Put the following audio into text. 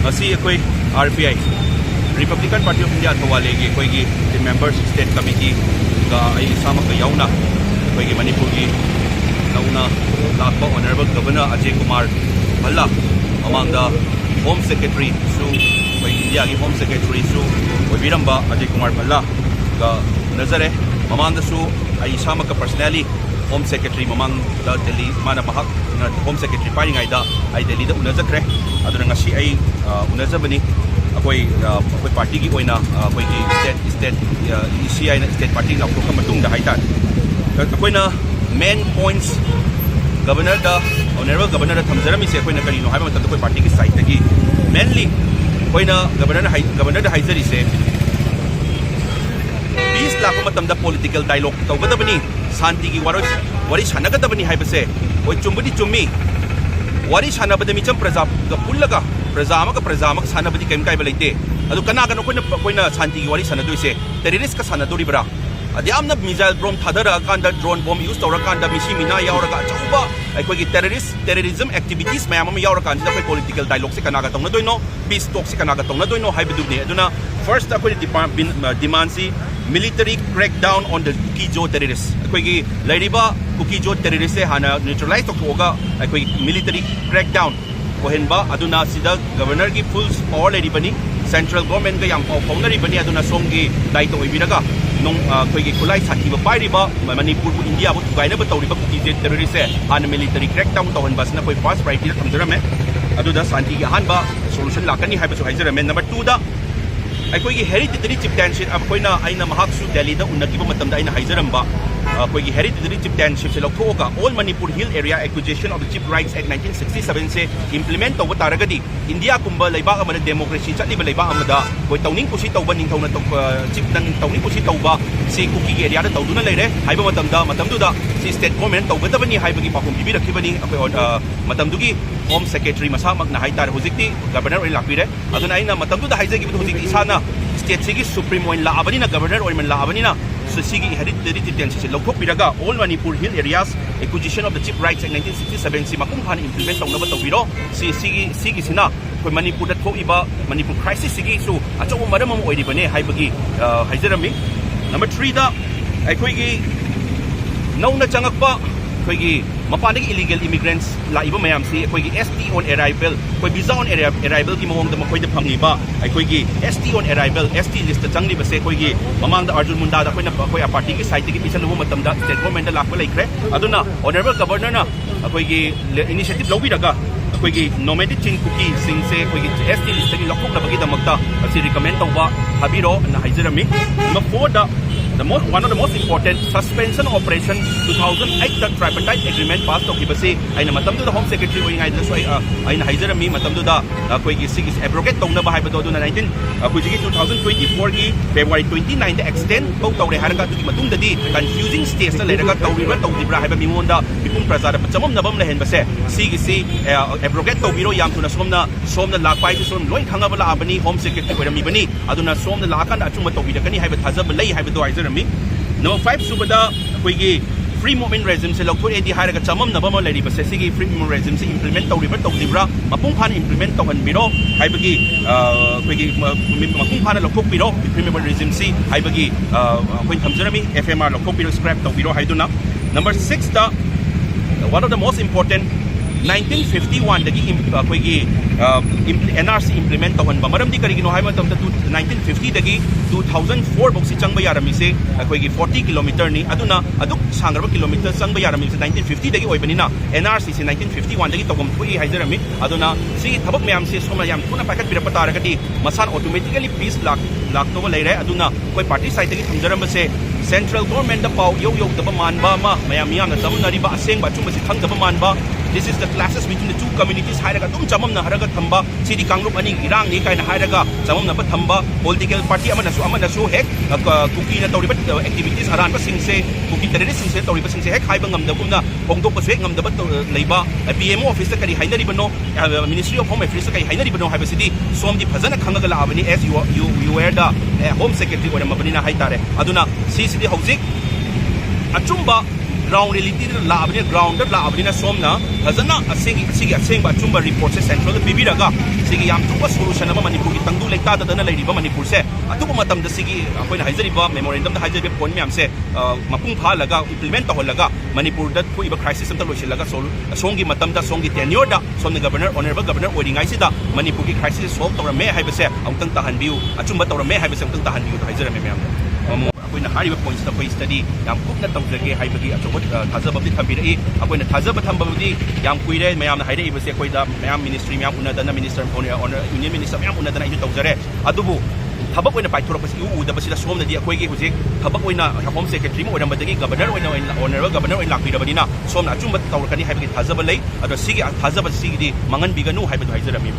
अखोई RPI Republican Party of India थवाले की कोई की members state committee का सामक याउना कोई की मणिपुर की नौना लाखों honorable governor Ajay Kumar Bhalla अमांगा home secretary सु कोई इंडिया की home secretary सु कोई विरंबा Ajay Kumar भल्ला का नजर है अमांगा सु सामक personally home secretary mamang da Delhi mana mahak home secretary paringai da ai Delhi da unajakre aduna ngasi ai unajabani akoi party gi oina akoi gi state ECI na state party la ko matung da haitan akoi na main points governor da honorable governor da thamjarami se akoi na kari no haiba matam koi party gi side gi mainly akoi na governor da haizari se 20 lakh matam da political dialogue tawgadabani शांति की वारी सानगदबनी हाइबसे ओय चुम्बदी चुम्मी वारी सानबदे Mitcham प्रजा का पुल्लगा प्रजामक सानबदी केम cab लेते अदु कना कनो कोइना शांति की वारी सानदोइसे टेररिस्ट का सानदोरिब्रा अदि आमना मिसाइल बॉम्ब थादरा कांदा ड्रोन बॉम्ब यूज तौरा कांदा मिसी मिना यावरगा चौबा अखोगी टेररिज्म एक्टिविटीज मयाम हम यावरा कांदा कोई पॉलिटिकल डायलॉग से कना का तौना दोइनो पीस टॉक से कना का तौना दोइनो हाइबदुने अदुना फर्स्ट अखोई डिमांड सी military crackdown on the Kuki-Jo terrorists. अखोगी लड़ीबा Kuki-Jo terrorists से हाना neutralize तो होगा अखोगी military crackdown कोहेंबा अदुना सिदा governor की full power लड़ी बनी central government का यांग पाउंडर ही बनी अदुना सोंग की दायित्व हुई बिरगा नोंग अखोगी खुलाई साथी बपाई रिबा मणिपुर को इंडिया बो गाइना बतौरी बा Kuki-Jo terrorists से हाना military crackdown तो हन बस ना कोई first priority थमजरा में अदुना शांति की हान बा solution लाकनी है बस हाइजरा में number 2 दा अखोगी हेरिटेजरी चिफ्टेनशिप अखोइना आइना महाक्सु दिल्ली दा उन्नतिबा मतमदा आइना हाइजरंबा अखोगी हेरिटेजरी चिफ्टेनशिप से लौथोगा all Manipur hill area acquisition of the chief rights act 1967 से इंप्लीमेंट तौब तारगदी इंडिया कुंबा लेबा अमदा डेमोक्रेसी चटलिबा लेबा अमदा कोई तौनिंग कुसी तौबा निंथौना चिफ तौनिंग कुसी तौबा से कुकी एरिया दा तौदुना लेरे हाइबा मतमदुदा सी स्टेट गवर्नमेंट तौगदबनी हाइबगी पाखुम बिबिरखिबनी अखोई मतमदुगी होम सेक्रेटरी मसामकना हाइतार हुजिक्ति गवर्नर ओइ लापिरे अदुना आइना मतमदुदा हाइजगिबु हुजिक्ति इसाना स्टेट सिगी सुप्रीम ओइन लाबनीना गवर्नर ओइन लाबनीना सिगी हेरिटेजरी चिफ्टेनशिप से लौथोकबिरगा all Manipur hill areas acquisition of the chief rights act 1967 से मकुम फान इंप्लीमेंट तौनबा तौबिरो सिगी सिना कोई मणिपुर दा थोइबा मणिपुर क्राइसिस सिगी सु अचौ मरम अम ओइरिबने हाइबगी हाइजरमी नंबर 3 दा अखोइगी नौना चंगकपा अखोइगी मपानी इलीगल इमिग्रेंट्स लाइबा मयाम से अखोइगी ST ऑन अराइवल कोई वीजा ऑन अराइवल की मवंग द मखोइद फंगिबा अखोइगी ST on arrival ST list चंगली बसे अखोइगी ममांग द अर्जुन मुंडा दा कोइना कोई पार्टी की साइड की पिछन लो मतम दा स्टेट गवर्नमेंट लाख लेख्रे अदुना ऑनरेबल गवर्नर ना अखोइगी इनिशिएटिव लौबिरगा अखोइगी नोमेडिक चिन कुकी सिंग से अखोइगी ST लिस्ट की लखोकनबगी दमक्ता असि रिकमेंड तौबा हाबिरो ना हाइजरमी नंबर 4 दा one of the most important suspension operation 2008 the tripartite agreement passed of Kibasi aina matamdu the home secretary oing aina so aina haizarami matamdu da koi gi sig abrogate tongna ba haiba do 19 koi gi 2024 gi February 29 the extend to tawre harga du gi matung da di confusing stage la leraga tawriba tawdibra haiba mimonda bipum prajara chamam nabam la hen base sig si abrogate to biro yam tuna somna lakpai som loi khanga bala abani home secretary oirami bani aduna somna lakan achuma tawbida kani haiba thazab lai haiba do Number 5 subada koigi free movement regime se lokthoi edi hairaga chamam nabama lari base sigi free movement regime se implement tawriba tawdibra mapung phan implement tawhan biro haibagi koigi mapung phan lokthok biro free movement regime si haibagi koi thamjarami FMR lokthok biro scrap tawbiro haiduna number 6 da one of the most important 1951 dagi koigi NRC implement tawhan ba maram di karigino haima tam 1950 dagi 2004 boxi changba yarami se koigi 40 kilometer ni aduna aduk sangraba kilometer changba yarami se 1950 dagi oibanina NRC se 1951 dagi togom thoi haijarami aduna si thabak mayam se soma yam thuna pakat birapa taragadi masan automatically peace lak to leire aduna koi party side dagi thamjaramba se central government da pau yo daba manba ma mayam yang na tamnari ba aseng ba chuma se thangdaba manba this is the clashes between the two communities hairaga tum chamam na haraga thamba sidi kanglup ani irang ni kaina hairaga chamam na ba thamba political party amana su hek kuki na tawriba activities aran ba sing se kuki terrorist sing se tawriba sing se hek haiba ngam da kumna hongdok ba se ngam da ba leiba PMO office ta kari hainari bano ministry of home affairs ta kari hainari bano haiba sidi som di phajana khangaga la abani as you were the home secretary or mabani na haitare aduna sidi hauzik achumba ground reality la abani ground la abani na somna phajana asing ba achumba report se central bibiraga सिगी yam थुबा solution अमा मणिपुर की तंगदु लेता दना लेरिबा मणिपुर से अतुबा मतम द सिगी अखोइना हाइजरिबा मेमोरेंडम द हाइजरिबा पॉइंट म्याम से मपुंग फालगा इंप्लीमेंट तहलगा मणिपुर द थुइबा क्राइसिस अंत लोइसिलगा सोंगी मतम द सोंगी टेन्योर दा सोमने गवर्नर ऑनरेबल गवर्नर ओरिंगाई सिदा मणिपुर की क्राइसिस सोल्व तौरमे हाइबसे अमतंग तहनबियु अचुंबा तौरमे हाइबसे अमतंग तहनबियु हाइजरमे म्याम अखोइना हारिबा पॉइंट्स द कोई स्टडी याम कुपना तौजगे हाइबगी अचोबो थाजबबि थंबिरई अखोइना थाजब थंबबदि याम कुइरे मयाम हाइरेइबसे अखोइदा मयाम मिनिस्ट्री मयाम उनदना मिनिस्टर ऑनर यूनियन मिनिस्टर मयाम उनदना इजु तौजरे अदुबु थबक ओइना पाइथोरपसि उदबसिदा सोमनदि अखोइगे हुजिक थबक ओइना होम सेक्रेटरी म ओरमबदगी गवर्नर ओइना ऑनरेबल गवर्नर ओइना लाक्बिरबनिना सोमना अचुंबा तौरकनी हाइबगी थाजब लई अदो सिगी थाजब सिगी मंगन बिगनु हाइबदु हाइजरमी